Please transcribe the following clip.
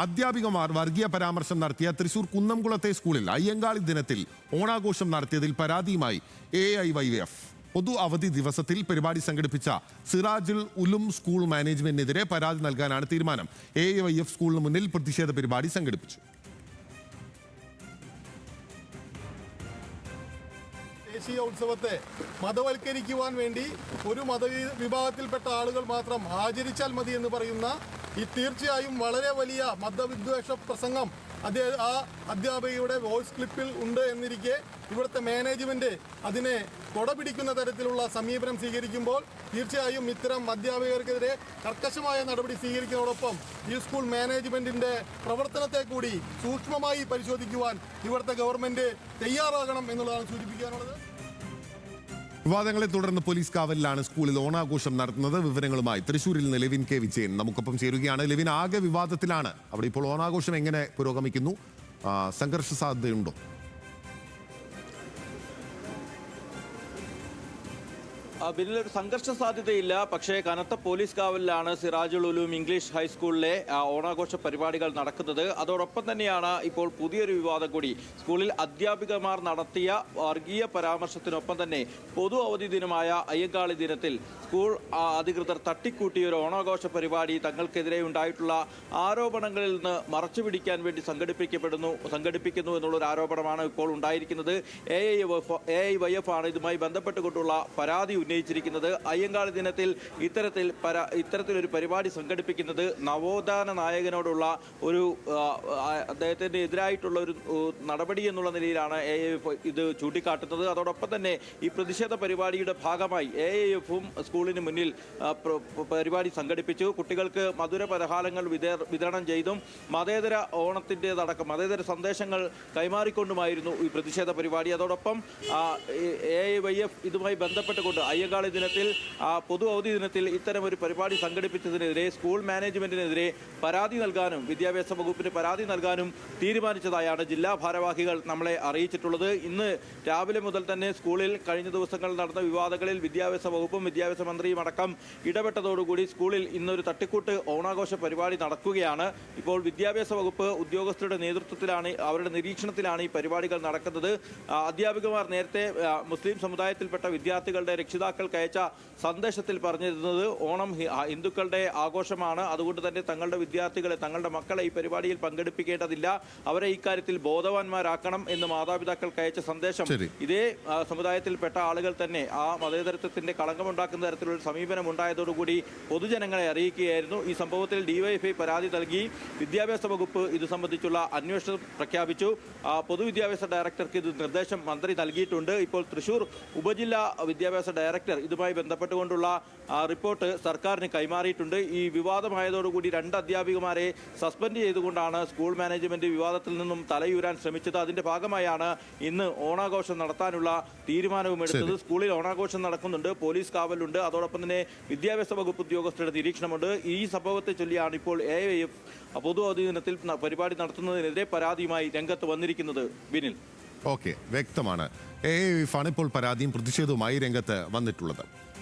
അധ്യാപികമാർ വർഗീയ പരാമർശം നടത്തിയ തൃശൂർ കുന്നംകുളത്തെ സ്കൂളിൽ അയ്യങ്കാളി ദിനത്തിൽ ഓണാഘോഷം നടത്തിയതിൽ പരാതിയുമായി AIYF. പൊതു അവധി ദിവസത്തിൽ പരിപാടി സംഘടിപ്പിച്ച സിറാജുൽ ഉലും സ്കൂൾ മാനേജ്മെന്റിനെതിരെ പരാതി നൽകാനാണ് തീരുമാനം. AIYF സ്കൂളിന് മുന്നിൽ പ്രതിഷേധ പരിപാടി സംഘടിപ്പിച്ചു. ദേശീയ ഉത്സവത്തെ മതവൽക്കരിക്കുവാൻ വേണ്ടി ഒരു മതവിഭാഗത്തിൽപ്പെട്ട ആളുകൾ മാത്രം ആചരിച്ചാൽ മതി എന്ന് പറയുന്ന ഈ തീർച്ചയായും വളരെ വലിയ മതവിദ്വേഷ പ്രസംഗം ആ അധ്യാപികയുടെ വോയിസ് ക്ലിപ്പിൽ ഉണ്ട് എന്നിരിക്കെ ഇവിടുത്തെ മാനേജ്മെന്റ് അതിനെ കൊടപിടിക്കുന്ന തരത്തിലുള്ള സമീപനം സ്വീകരിക്കുമ്പോൾ തീർച്ചയായും ഇത്തരം അധ്യാപകർക്കെതിരെ കർക്കശമായ നടപടി സ്വീകരിക്കുന്നതോടൊപ്പം ഈ സ്കൂൾ മാനേജ്മെന്റിന്റെ പ്രവർത്തനത്തെ കൂടി സൂക്ഷ്മമായി പരിശോധിക്കുവാൻ ഇവിടുത്തെ ഗവൺമെന്റ് തയ്യാറാകണം എന്നുള്ളതാണ് സൂചിപ്പിക്കാനുള്ളത്. വിവാദങ്ങളെ തുടർന്ന് പോലീസ് കാവലിലാണ് സ്കൂളിൽ ഓണാഘോഷം നടത്തുന്നത്. വിവരങ്ങളുമായി തൃശൂരിൽ നിന്ന് ലെവിൻ കെ വിജയൻ നമുക്കൊപ്പം ചേരുകയാണ്. ലെവിൻ, ആകെ വിവാദത്തിലാണ് അവിടെ. ഇപ്പോൾ ഓണാഘോഷം എങ്ങനെ പുരോഗമിക്കുന്നു? സംഘർഷ സാധ്യതയുണ്ടോ? ബിന്നിലൊരു സംഘർഷ സാധ്യതയില്ല. പക്ഷേ കനത്ത പോലീസ് കാവലിലാണ് സിറാജുൽ ഉലൂം ഇംഗ്ലീഷ് ഹൈസ്കൂളിലെ ഓണാഘോഷ പരിപാടികൾ നടക്കുന്നത്. അതോടൊപ്പം തന്നെയാണ് ഇപ്പോൾ പുതിയൊരു വിവാദം കൂടി. സ്കൂളിൽ അധ്യാപികമാർ നടത്തിയ വർഗീയ പരാമർശത്തിനൊപ്പം തന്നെ പൊതു അവധി ദിനമായ അയ്യങ്കാളി ദിനത്തിൽ സ്കൂൾ അധികൃതർ തട്ടിക്കൂട്ടിയ ഒരു ഓണാഘോഷ പരിപാടി തങ്ങൾക്കെതിരെ ഉണ്ടായിട്ടുള്ള ആരോപണങ്ങളിൽ നിന്ന് മറച്ചുപിടിക്കാൻ വേണ്ടി സംഘടിപ്പിക്കുന്നു എന്നുള്ളൊരു ആരോപണമാണ് ഇപ്പോൾ ഉണ്ടായിരിക്കുന്നത്. AIYF ആണ് ഇതുമായി ബന്ധപ്പെട്ടുകൊണ്ടുള്ള പരാതി ഉന്നയിച്ചിരിക്കുന്നത്. അയ്യങ്കാളി ദിനത്തിൽ ഇത്തരത്തിലൊരു പരിപാടി സംഘടിപ്പിക്കുന്നത് നവോത്ഥാന നായകനോടുള്ള ഒരു അദ്ദേഹത്തിന് എതിരായിട്ടുള്ള ഒരു നടപടി എന്നുള്ള നിലയിലാണ് AIYF ഇത് ചൂണ്ടിക്കാട്ടുന്നത്. അതോടൊപ്പം തന്നെ ഈ പ്രതിഷേധ പരിപാടിയുടെ ഭാഗമായി AIYFും സ്കൂളിന് മുന്നിൽ പരിപാടി സംഘടിപ്പിച്ചു. കുട്ടികൾക്ക് മധുര പലഹാരങ്ങൾ വിതരണം ചെയ്തും മതേതര ഓണത്തിൻ്റെതടക്കം മതേതര സന്ദേശങ്ങൾ കൈമാറിക്കൊണ്ടുമായിരുന്നു ഈ പ്രതിഷേധ പരിപാടി. അതോടൊപ്പം AIYF ഇതുമായി ബന്ധപ്പെട്ടുകൊണ്ട് അയ്യങ്കാളി ദിനത്തിൽ പൊതു അവധി ദിനത്തിൽ ഇത്തരം ഒരു പരിപാടി സംഘടിപ്പിച്ചതിനെതിരെ സ്കൂൾ മാനേജ്മെന്റിനെതിരെ പരാതി നൽകാനും വിദ്യാഭ്യാസ വകുപ്പിന് പരാതി നൽകാനും തീരുമാനിച്ചതായാണ് ജില്ലാ ഭാരവാഹികൾ നമ്മളെ അറിയിച്ചിട്ടുള്ളത്. ഇന്ന് രാവിലെ മുതൽ തന്നെ സ്കൂളിൽ കഴിഞ്ഞ ദിവസങ്ങളിൽ നടന്ന വിവാദങ്ങളിൽ വിദ്യാഭ്യാസ വകുപ്പും വിദ്യാഭ്യാസ മന്ത്രിയും അടക്കം ഇടപെട്ടതോടുകൂടി സ്കൂളിൽ ഇന്നൊരു തട്ടിക്കൂട്ട് ഓണാഘോഷ പരിപാടി നടക്കുകയാണ്. ഇപ്പോൾ വിദ്യാഭ്യാസ വകുപ്പ് ഉദ്യോഗസ്ഥരുടെ നേതൃത്വത്തിലാണ്, അവരുടെ നിരീക്ഷണത്തിലാണ് ഈ പരിപാടികൾ നടക്കുന്നത്. അധ്യാപികമാർ നേരത്തെ മുസ്ലിം സമുദായത്തിൽപ്പെട്ട വിദ്യാർത്ഥികളുടെ രക്ഷിതാക്കൾക്ക് അയച്ച സന്ദേശത്തിൽ പറഞ്ഞിരുന്നത് ഓണം ഹിന്ദുക്കളുടെ ആഘോഷമാണ്, അതുകൊണ്ട് തന്നെ തങ്ങളുടെ വിദ്യാർത്ഥികളെ തങ്ങളുടെ മക്കളെ ഈ പരിപാടിയിൽ പങ്കെടുപ്പിക്കേണ്ടതില്ല, അവരെ ഇക്കാര്യത്തിൽ ബോധവാന്മാരാക്കണം എന്ന് മാതാപിതാക്കൾക്ക് അയച്ച സന്ദേശം ഇതേ സമുദായത്തിൽപ്പെട്ട ആളുകൾ തന്നെ ആ മതേതരത്വത്തിന്റെ കളങ്കമുണ്ടാക്കുന്ന തരത്തിലുള്ള സമീപനം ഉണ്ടായതോടുകൂടി പൊതുജനങ്ങളെ അറിയിക്കുകയായിരുന്നു. ഈ സംഭവത്തിൽ DYFI പരാതി നൽകി വിദ്യാഭ്യാസ വകുപ്പ് ഇത് സംബന്ധിച്ചുള്ള അന്വേഷണം പ്രഖ്യാപിച്ചു. പൊതുവിദ്യാഭ്യാസ ഡയറക്ടർക്ക് ഇത് നിർദ്ദേശം മന്ത്രി നൽകിയിട്ടുണ്ട്. ഇപ്പോൾ തൃശൂർ ഉപജില്ലാ വിദ്യാഭ്യാസ ഡയറക്ടർ ഇതുമായി ബന്ധപ്പെട്ടുകൊണ്ടുള്ള റിപ്പോർട്ട് സർക്കാരിന് കൈമാറിയിട്ടുണ്ട്. ഈ വിവാദമായതോടുകൂടി 2 അധ്യാപികമാരെ സസ്പെൻഡ് ചെയ്തുകൊണ്ടാണ് സ്കൂൾ മാനേജ്മെന്റ് വിവാദത്തിൽ നിന്നും തലയൂരാൻ ശ്രമിച്ചത്. അതിന്റെ ഭാഗമായാണ് ഇന്ന് ഓണാഘോഷം നടത്താനുള്ള തീരുമാനവും എടുത്തത്. സ്കൂളിൽ ഓണാഘോഷം നടക്കുന്നുണ്ട്, പോലീസ് കാവലുണ്ട്, അതോടൊപ്പം തന്നെ വിദ്യാഭ്യാസ വകുപ്പ് ഉദ്യോഗസ്ഥരുടെ നിരീക്ഷണമുണ്ട്. ഈ സംഭവത്തെ ചൊല്ലിയാണ് ഇപ്പോൾ AIYF പൊതു അവധി ദിനത്തിൽ പരിപാടി നടത്തുന്നതിനെതിരെ പരാതിയുമായി രംഗത്ത് വന്നിരിക്കുന്നത്. ബിനിൽ, ഓക്കെ, വ്യക്തമാണ്. AIYF ആണ് ഇപ്പോൾ പരാതിയും പ്രതിഷേധവുമായി രംഗത്ത് വന്നിട്ടുള്ളത്.